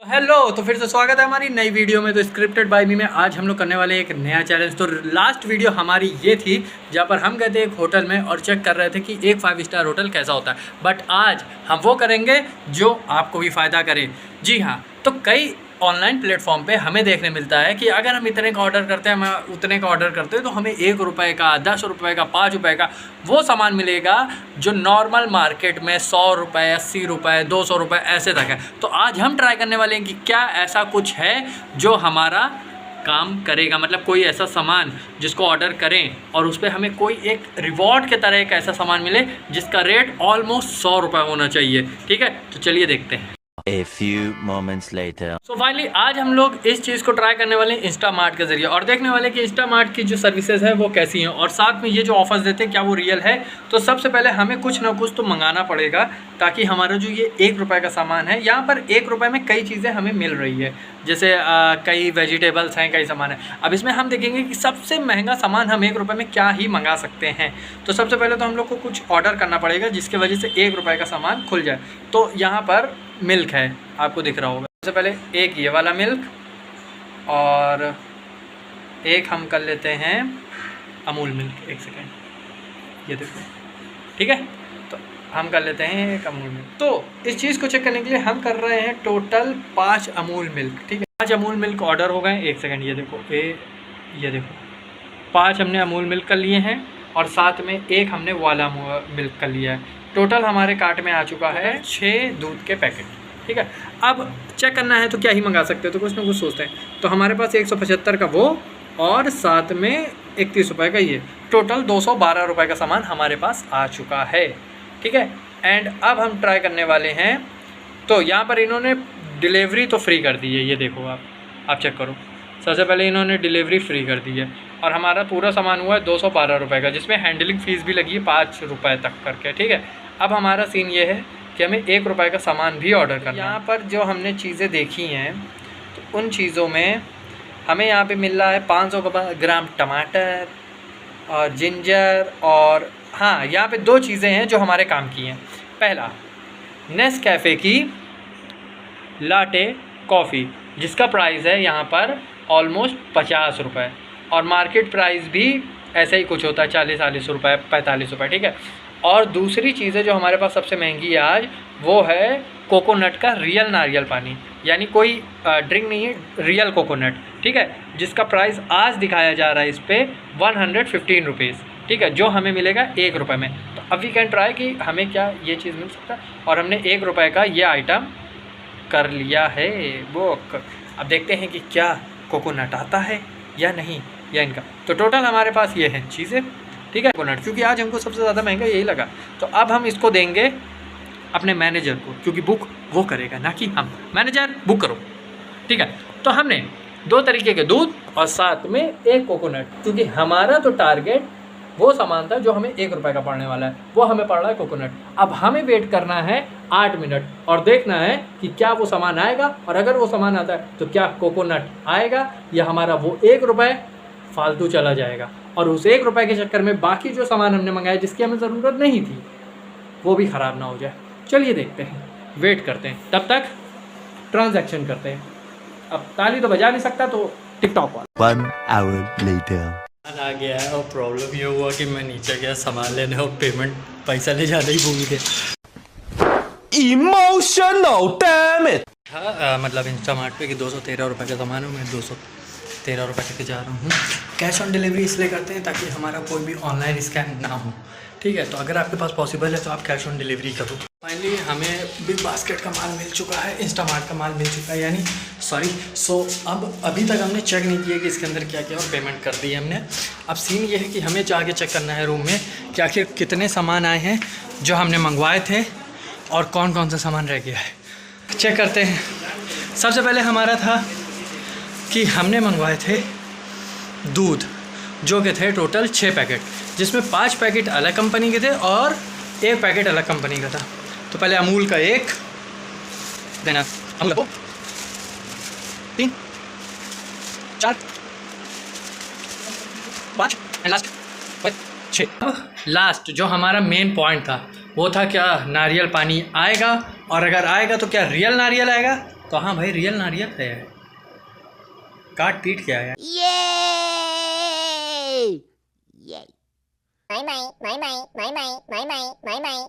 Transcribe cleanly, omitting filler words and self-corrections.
Hello, तो फिर से स्वागत है हमारी नई वीडियो में। तो स्क्रिप्टेड बाय मी में आज हम लोग करने वाले हैं एक नया चैलेंज। तो लास्ट वीडियो हमारी ये थी जहाँ पर हम गए थे एक होटल में और चेक कर रहे थे कि एक 5 स्टार होटल कैसा होता है। बट आज हम वो करेंगे जो आपको भी फ़ायदा करे। जी हाँ, तो कई ऑनलाइन प्लेटफॉर्म पे हमें देखने मिलता है कि अगर हम इतने का ऑर्डर करते हैं, हम उतने का ऑर्डर करते हैं, तो हमें 1 रुपये का, 10 रुपये का, 5 रुपये का वो सामान मिलेगा जो नॉर्मल मार्केट में 100 रुपये, 80 रुपये, 200 रुपये ऐसे तक है। तो आज हम ट्राई करने वाले हैं कि क्या ऐसा कुछ है जो हमारा काम करेगा, मतलब कोई ऐसा सामान जिसको ऑर्डर करें और उस पर हमें कोई एक रिवॉर्ड के तरह एक ऐसा सामान मिले जिसका रेट ऑलमोस्ट 100 रुपये होना चाहिए। ठीक है, तो चलिए देखते हैं। A few moments later. So finally आज हम लोग इस चीज़ को ट्राई करने वाले हैं इंस्टामार्ट के ज़रिए और देखने वाले कि इंस्टामार्ट की जो सर्विसेज है वो कैसी हैं और साथ में ये जो ऑफर्स देते हैं क्या वो रियल है। तो सबसे पहले हमें कुछ ना कुछ तो मंगाना पड़ेगा ताकि हमारा जो ये 1 रुपये का सामान है, यहाँ पर 1 रुपये में कई चीज़ें हमें मिल रही है, जैसे कई वेजिटेबल्स हैं, कई सामान है। अब इसमें हम देखेंगे कि सबसे महंगा सामान हम 1 रुपये में क्या ही मंगा सकते हैं। तो सबसे पहले तो हम लोग को कुछ ऑर्डर करना पड़ेगा जिसकी वजह से 1 रुपये का सामान खुल जाए। तो यहाँ पर मिल्क है, आपको दिख रहा होगा। सबसे पहले एक ये वाला मिल्क और एक हम कर लेते हैं अमूल मिल्क। एक सेकेंड, ये देखो, ठीक है। तो हम कर लेते हैं एक अमूल मिल्क। तो इस चीज़ को चेक करने के लिए हम कर रहे हैं टोटल 5 अमूल मिल्क। ठीक है, 5 अमूल मिल्क ऑर्डर हो गए। एक सेकेंड, ये देखो, ये देखो 5 हमने अमूल मिल्क कर लिए हैं और साथ में एक हमने वाला मिल्क कर लिया है। टोटल हमारे कार्ट में आ चुका है 6 दूध के पैकेट। ठीक है, अब चेक करना है तो क्या ही मंगा सकते हैं, तो कुछ ना कुछ सोचते हैं। तो हमारे पास 175 का वो और साथ में 31 रुपये का ये, टोटल 212 रुपये का सामान हमारे पास आ चुका है। ठीक है, एंड अब हम ट्राई करने वाले हैं। तो यहाँ पर इन्होंने डिलीवरी तो फ्री कर दी है, ये देखो आप चेक करो। सबसे पहले इन्होंने डिलीवरी फ्री कर दी है और हमारा पूरा सामान हुआ है 212 रुपये का, जिसमें हैंडलिंग फ़ीस भी लगी है 5 रुपये तक करके। ठीक है, अब हमारा सीन ये है कि हमें 1 रुपये का सामान भी ऑर्डर करना है। यहाँ पर जो हमने चीज़ें देखी हैं तो उन चीज़ों में हमें यहाँ पे मिल रहा है 500 ग्राम टमाटर और जिंजर, और हाँ, यहाँ पे 2 चीज़ें हैं जो हमारे काम की हैं। पहला, नेस्कैफ़े की लाटे कॉफ़ी जिसका प्राइस है यहाँ पर ऑलमोस्ट 50 रुपये और मार्केट प्राइस भी ऐसे ही कुछ होता है, 40-40 रुपये, 45 रुपये। ठीक है, और दूसरी चीज़ है जो हमारे पास सबसे महंगी है आज, वो है कोकोनट का रियल नारियल पानी, यानी कोई ड्रिंक नहीं है, रियल कोकोनट। ठीक है, जिसका प्राइस आज दिखाया जा रहा है इस पर 115 रुपीज़। ठीक है, जो हमें मिलेगा 1 रुपये में। तो अब वी कैन ट्राई कि हमें क्या ये चीज़ मिल सकता है, और हमने 1 रुपये का ये आइटम कर लिया है वो। अब देखते हैं कि क्या कोकोनट आता है या नहीं, या इनका। तो टोटल हमारे पास ये हैं चीज़ें। ठीक है, कोकोनट, क्योंकि आज हमको सबसे ज़्यादा महंगा यही लगा। तो अब हम इसको देंगे अपने मैनेजर को, क्योंकि बुक वो करेगा ना कि हम। मैनेजर बुक करो। ठीक है, तो हमने 2 तरीके के दूध और साथ में एक कोकोनट, क्योंकि हमारा तो टारगेट वो सामान था जो हमें 1 रुपये का पड़ने वाला है, वो हमें पड़ रहा है कोकोनट। अब हमें वेट करना है 8 मिनट और देखना है कि क्या वो सामान आएगा, और अगर वो सामान आता है तो क्या कोकोनट आएगा या हमारा वो 1 रुपये फालतू चला जाएगा, और उस 1 रुपये के चक्कर में बाकी जो सामान हमने मंगाया जिसकी हमें ज़रूरत नहीं थी वो भी ख़राब ना हो जाए। चलिए देखते हैं, वेट करते हैं, तब तक ट्रांजैक्शन करते हैं। अब ताली तो बजा नहीं सकता, तो टिकटॉक वाला। 1 hour later. आ गया है और प्रॉब्लम ये हुआ कि मैं नीचे गया सामान लेने और पेमेंट पैसा ले जाना ही भूल गया। Emotional damn it. हाँ, मतलब इंस्टामार्ट पे कि 213 रुपये का सामान है, मैं 213 रुपये लेके जा रहा हूँ। कैश ऑन डिलीवरी इसलिए करते हैं ताकि हमारा कोई भी ऑनलाइन स्कैम ना हो। ठीक है, तो अगर आपके पास पॉसिबल है तो आप कैश ऑन डिलीवरी करो। फाइनली हमें बिग बास्केट का माल मिल चुका है, इंस्टामार्ट का माल मिल चुका है, यानी सो अब अभी तक हमने चेक नहीं किया कि इसके अंदर क्या क्या, और पेमेंट कर दी है हमने। अब सीन ये है कि हमें जाके चेक करना है रूम में कि आखिर कितने सामान आए हैं जो हमने मंगवाए थे और कौन कौन सा सामान रह गया है। चेक करते हैं। सबसे पहले हमारा था कि हमने मंगवाए थे दूध, जो के थे टोटल 6 पैकेट, जिसमें 5 पैकेट अलग कंपनी के थे और 1 पैकेट अलग कंपनी का था। तो पहले अमूल का 1 देना, अमूल का 2, 3, 4, 5 एंड लास्ट 6। लास्ट जो हमारा मेन पॉइंट था वो था क्या नारियल पानी आएगा, और अगर आएगा तो क्या रियल नारियल आएगा तो हाँ भाई, रियल नारियल है, काट पीट के आया। Yay! Yay! Bye bye, bye bye, bye bye, bye bye, bye bye.